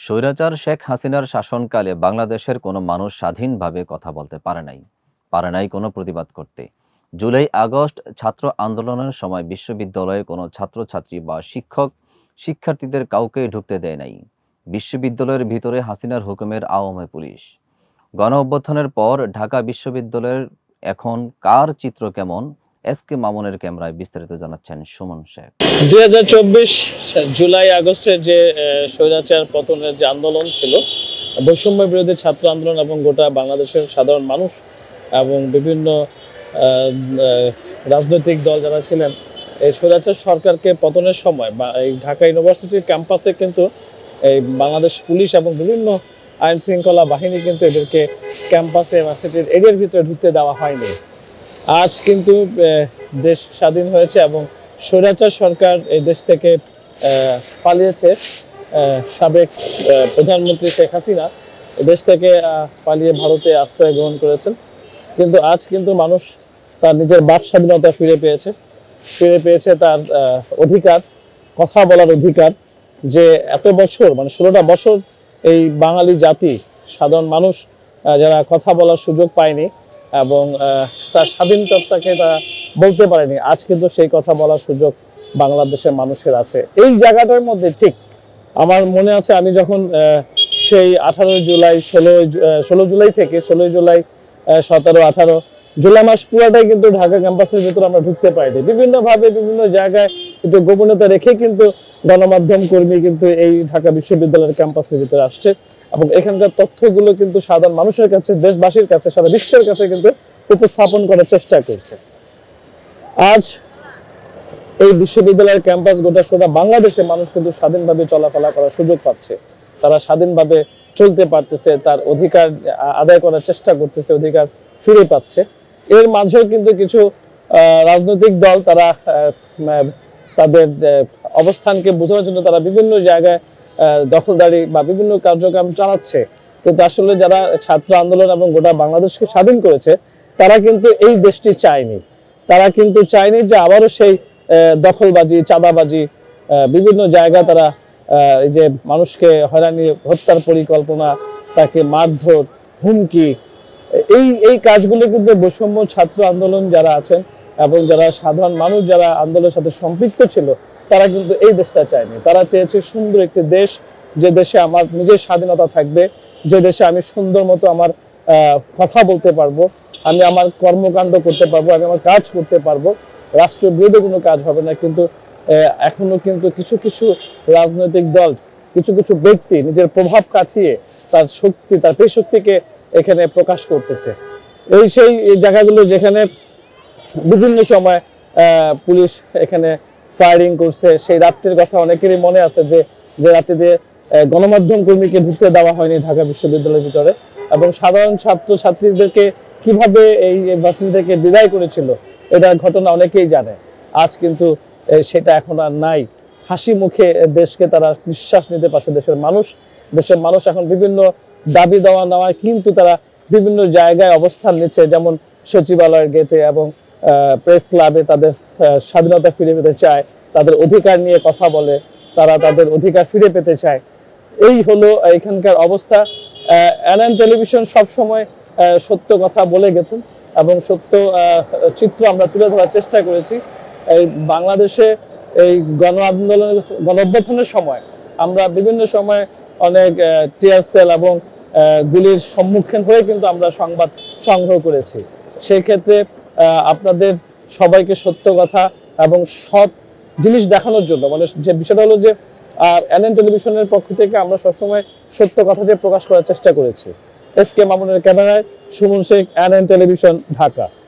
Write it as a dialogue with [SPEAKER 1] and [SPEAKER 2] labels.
[SPEAKER 1] স্বৈরাচার শেখ হাসিনার শাসনকালে বাংলাদেশের কোনো মানুষ স্বাধীনভাবে কথা বলতে পারে নাই কোনো প্রতিবাদ করতে। জুলাই আগস্ট ছাত্র আন্দোলনের সময় বিশ্ববিদ্যালয়ে কোনো ছাত্রছাত্রী বা শিক্ষার্থীদের কাউকে ঢুকতে দেয় নাই। বিশ্ববিদ্যালয়ের ভিতরে হাসিনার হুকুমের আওয়ামী পুলিশ। গণ অভ্যুত্থানের পর ঢাকা বিশ্ববিদ্যালয়ের এখন কার চিত্র কেমন? এসকে মামুনের ক্যামেরায় বিস্তারিত জানাচ্ছেন সুমন শেখ।
[SPEAKER 2] 2024 জুলাই আগস্টের যে স্বৈরাচার পতনের যে আন্দোলন ছিল, বৈষম্য বিরোধী ছাত্র আন্দোলন এবং গোটা বাংলাদেশের সাধারণ মানুষ এবং বিভিন্ন রাজনৈতিক দল যারা ছিলেন, এই স্বৈরাচার সরকারকে পতনের সময় বা এই ঢাকা ইউনিভার্সিটির ক্যাম্পাসে কিন্তু এই বাংলাদেশ পুলিশ এবং বিভিন্ন আইন শৃঙ্খলা বাহিনী কিন্তু এদেরকে ক্যাম্পাসে ইউনিভার্সিটির এরিয়ার ভিতরে ঢুকতে দেওয়া হয়নি। আজ কিন্তু দেশ স্বাধীন হয়েছে এবং স্বৈরাচার সরকার এই দেশ থেকে পালিয়েছে। সাবেক প্রধানমন্ত্রী শেখ হাসিনা দেশ থেকে পালিয়ে ভারতে আশ্রয় গ্রহণ করেছেন। কিন্তু আজ কিন্তু মানুষ তার নিজের বাক স্বাধীনতা ফিরে পেয়েছে তার অধিকার, কথা বলার অধিকার। যে এত বছর মানে 16টা বছর এই বাঙালি জাতি সাধারণ মানুষ যারা কথা বলার সুযোগ পায়নি এবং তার স্বাধীনতাকে তারা বলতে পারেনি, আজ কিন্তু সেই কথা বলার সুযোগ বাংলাদেশের মানুষের আছে। এই জায়গাটার মধ্যে ঠিক আমার মনে আছে, আমি যখন সেই 18 জুলাই 16 জুলাই থেকে 16 জুলাই 17 18 জুলাই মাস পুরোটাই কিন্তু ঢাকা ক্যাম্পাসের ভিতরে আমরা ঢুকতে পারিনি। বিভিন্নভাবে বিভিন্ন জায়গায় কিন্তু গোপনীয়তা রেখে কিন্তু গণমাধ্যম কর্মী কিন্তু এই ঢাকা বিশ্ববিদ্যালয়ের ক্যাম্পাসের ভিতরে আসছে এবং এখানকার তথ্যগুলো কিন্তু সাধারণ মানুষের কাছে, দেশবাসীর কাছে, সারা বিশ্বের কাছে কিন্তু উপস্থাপন করার চেষ্টা করছে। আজ এই বিশ্ববিদ্যালয়ের ক্যাম্পাস গোটা বাংলাদেশের মানুষ কিন্তু স্বাধীনভাবে চলাফেরা করার সুযোগ পাচ্ছে। তারা স্বাধীনভাবে চলতে পারতেছে, তার অধিকার আদায় করার চেষ্টা করতেছে, অধিকার ফিরে পাচ্ছে। এর মাঝেও কিন্তু কিছু রাজনৈতিক দল তারা তাদের অবস্থানকে বোঝানোর জন্য তারা বিভিন্ন জায়গায় দখলদারি বা বিভিন্ন কার্যক্রম চালাচ্ছে। কিন্তু আসলে যারা ছাত্র আন্দোলন এবং গোটা বাংলাদেশকে স্বাধীন করেছে তারা কিন্তু এই দেশটি চায়নি। তারা কিন্তু চায়নি যে আবারও সেই দখলবাজি, চাঁদাবাজি, বিভিন্ন জায়গায় তারা এই যে মানুষকে হয়রানি, হত্যার পরিকল্পনা, তাকে মারধর, হুমকি, এই কাজগুলো কিন্তু বৈষম্য ছাত্র আন্দোলন যারা আছেন এবং যারা সাধারণ মানুষ যারা আন্দোলনের সাথে সম্পৃক্ত ছিল তারা কিন্তু এই দেশটা চায়নি। তারা চেয়েছে সুন্দর একটি দেশ, যে দেশে আমার নিজের স্বাধীনতা থাকবে, যে দেশে আমি সুন্দর মতো আমার কথা বলতে পারবো, আমি আমার কর্মকাণ্ড করতে পারবো, আমি আমার কাজ করতে পারবো, রাষ্ট্র বিরোধী কোনো কাজ হবে না। কিন্তু এখনো কিন্তু কিছু রাজনৈতিক দল, কিছু ব্যক্তি নিজের প্রভাব কাটিয়ে তার শক্তি, তার শক্তিকে এখানে প্রকাশ করতেছে। সেই জায়গাগুলো যেখানে বিভিন্ন সময় পুলিশ এখানে ফায়ারিং করছে, সেই রাত্রির কথা অনেকেরই মনে আছে, যে রাত্রিতে গণমাধ্যম কর্মীকে ঢুকতে দেওয়া হয়নি ঢাকা বিশ্ববিদ্যালয়ের ভিতরে এবং সাধারণ ছাত্র ছাত্রীদেরকে কিভাবে এই ইউনিভার্সিটি থেকে বিদায় করেছিল, এটার ঘটনা অনেকেই জানে। আজ কিন্তু সেটা এখন আর নাই। হাসি মুখে দেশকে তারা নিঃশ্বাস নিতে পারছে। দেশের মানুষ এখন বিভিন্ন দাবি দেওয়া নেওয়ায় কিন্তু তারা বিভিন্ন জায়গায় অবস্থান নিচ্ছে, যেমন সচিবালয়ের গেটে এবং প্রেস ক্লাবে তাদের স্বাধীনতা ফিরে পেতে চায়, তাদের অধিকার নিয়ে কথা বলে, তারা তাদের অধিকার ফিরে পেতে চায়। এই হলো এখানকার অবস্থা। এনএন টেলিভিশন সবসময় সত্য কথা বলে গেছেন এবং সত্য চিত্র আমরা তুলে ধরার চেষ্টা করেছি। এই বাংলাদেশে এই গণ অভ্যুত্থানের সময় আমরা বিভিন্ন সময় অনেক টিয়ার সেল এবং গুলির সম্মুখীন হয়ে কিন্তু আমরা সংবাদ সংগ্রহ করেছি। সেই ক্ষেত্রে আপনাদের সবাইকে সত্য কথা এবং সৎ জিনিস দেখানোর জন্য, মানে যে বিষয়টা হলো যে এনএন টেলিভিশনের পক্ষ থেকে আমরা সবসময় সত্য কথাটি প্রকাশ করার চেষ্টা করেছি। এসকে মামুনের ক্যামেরায় সুমন শেখ, এনএন টেলিভিশন, ঢাকা।